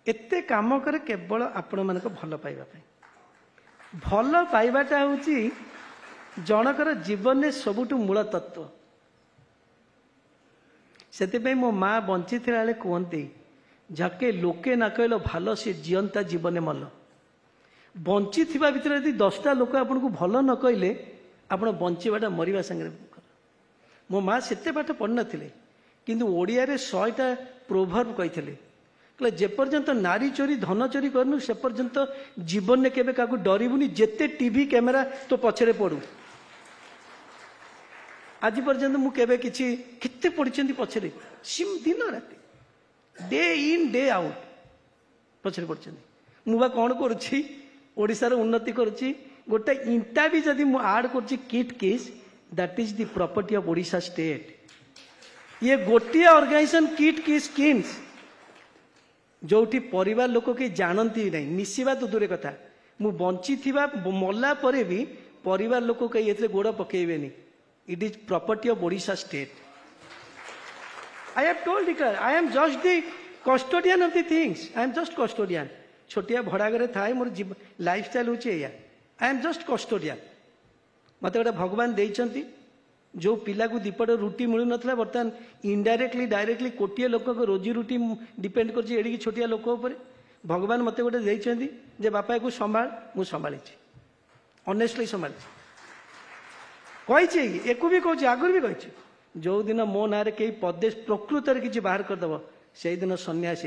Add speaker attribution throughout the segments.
Speaker 1: एते काम करे केवल आपण मानक भल पाइबा भल पाइबाटा हूँ जनकर जीवन में सबुठु मूल तत्व से मो माँ बंची बेले कहते झके लोके न कहल भल सी जीवंता जीवन मल बंची भितर यदि 10टा लोक आपन को भल न कहले आपण बंचीबाटा मरिबा संगे मो माँ सेते पाठ पढ़ नथिले किंतु ओडिया रे 100टा प्रोभर्ब कहिथिले कहले जे पर्यंत नारी चोरी धन चोरी करनु से पर्यंत जीवन में केबे काकू डरिबुनी जेते टीवी कैमेरा तो पछरे पड़ू आज पर्यंत मु केबे किछि किते पढिचंती पछरे सिम दिन राति डे इन डे आउट पछरे पढिचंती मु बा कोन करूछि ओडिसा रे उन्नति करूछि गोटे इंटा भी जदि मु ऐड करूछि किट केस that is the property of Odisha state ये गोटिया ऑर्गेनाइजेशन किट केस स्कीम्स जोठी परिवार लोक के जानती नहीं मिसिबा तो दूर कथा मु बंची थिबा मल्ला परे भी परिवार लोक के एथले गोड़ पकेबेनी it is property of Odisha state I have told declare I am just the custodian of the things I am just custodian छोटिया भड़ा घरे थाए मोर लाइफस्टाइल होची एया आई एम जस्ट कस्टोडियन मते गोटे भगवान देइचंती जो पिला को दीपट रुटी मिलू नथला बर्तमान इनडायरेक्टली डायरेक्टली कोटिए लोक को रोजी रुटी डिपेंड करछि एडी छोटिया लोक ऊपर भगवान मते गोटे देइचंती जे बापा को संभाल मु संभाली ऑनेस्टली संभाली कही एको भी कहूँ आगुरी भी कही जो दिन मो ना कई पदे प्रकृत किसी बाहर करदेव से दिन सन्यास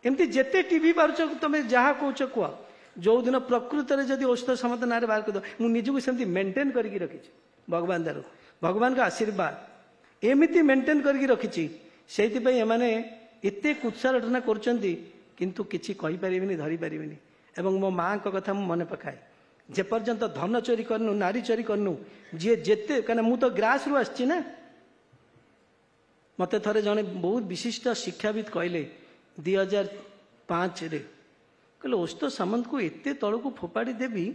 Speaker 1: एमती जिते टीवी पार्छ तुम जहाँ कौच कह जो दिन प्रकृत में जदि औषध समत ना बाहर करदेव मुझे निजक सेमती मेंटेन करके रखी भगवान दारू भगवान का आशीर्वाद एमती मेंटेन करके रखी से एते कुत्सारटना किंतु किसी कहींपारे धरी पारे एवं मो माँ कथा मन पकाए जे पर्यंत धन चोरी करनु नारी चोरी करनु जी जेते कहीं मु तो ग्रास रु आसी ना मत थे जड़े बहुत विशिष्ट शिक्षाविद कहले 2005 रे कहले औषध सामंत को एते तल को फोपाड़ी देवी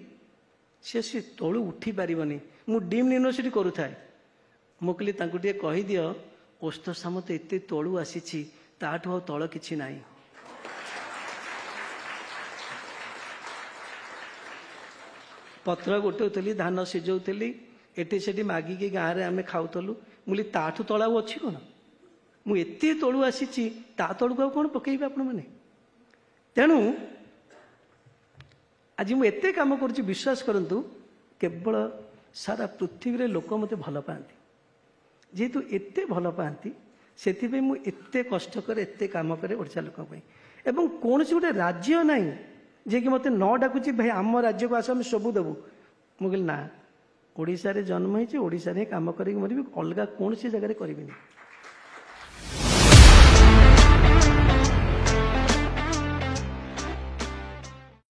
Speaker 1: से तलू उठी पारनी मु डीम्ड यूनिवर्सिटी करूए मु कहली कहीदि औषध सामंत एते तलू आसी ताठू तल किछि नाही पत्र गोटे धान सिझौली एटी से मागिकी गाँव में आम खाऊलु मुझे ताठू तला अच्छी कौन मुझे तलू आसी ता तलू आ कौन पकईबे आपण मैंने तेणु आज मुझे कम कर विश्वास करंतु केवल सारा पृथ्वी रे लोक मत भल पाती जेहेतु एते भल पाती से मुझे कष्ट करे एते काम करे ओडिशा लोक एवं कौन गोटे राज्य नहीं जे कि मत न डाकुची भाई आम राज्य को आस आम सबू देवु मुझे ना ओडिशा रे जन्म होइछि ओडिशा रे काम करी मरबी अलग कौन सी जगह करी